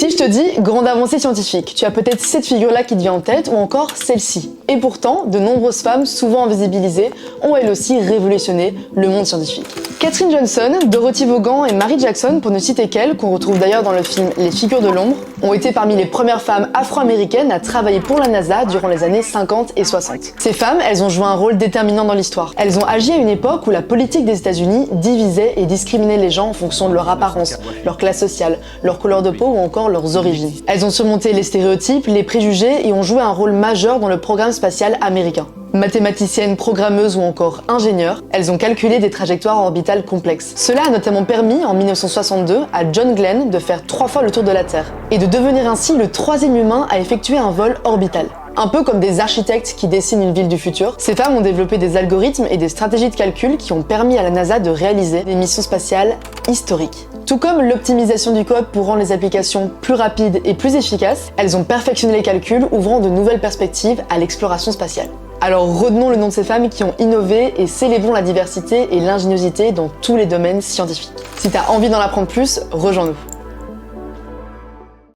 Si je te dis grande avancée scientifique, tu as peut-être cette figure-là qui te vient en tête ou encore celle-ci. Et pourtant, de nombreuses femmes, souvent invisibilisées, ont elles aussi révolutionné le monde scientifique. Katherine Johnson, Dorothy Vaughan et Mary Jackson, pour ne citer qu'elles, qu'on retrouve d'ailleurs dans le film Les Figures de l'ombre, ont été parmi les premières femmes afro-américaines à travailler pour la NASA durant les années 50 et 60. Ces femmes, elles ont joué un rôle déterminant dans l'histoire. Elles ont agi à une époque où la politique des États-Unis divisait et discriminait les gens en fonction de leur apparence, leur classe sociale, leur couleur de peau ou encore leurs origines. Elles ont surmonté les stéréotypes, les préjugés et ont joué un rôle majeur dans le programme spatial américain. Mathématiciennes, programmeuses ou encore ingénieures, elles ont calculé des trajectoires orbitales complexes. Cela a notamment permis, en 1962, à John Glenn de faire 3 fois le tour de la Terre et de devenir ainsi le 3e humain à effectuer un vol orbital. Un peu comme des architectes qui dessinent une ville du futur, ces femmes ont développé des algorithmes et des stratégies de calcul qui ont permis à la NASA de réaliser des missions spatiales historiques. Tout comme l'optimisation du code pour rendre les applications plus rapides et plus efficaces, elles ont perfectionné les calculs, ouvrant de nouvelles perspectives à l'exploration spatiale. Alors retenons le nom de ces femmes qui ont innové et célébrons la diversité et l'ingéniosité dans tous les domaines scientifiques. Si t'as envie d'en apprendre plus, rejoins-nous.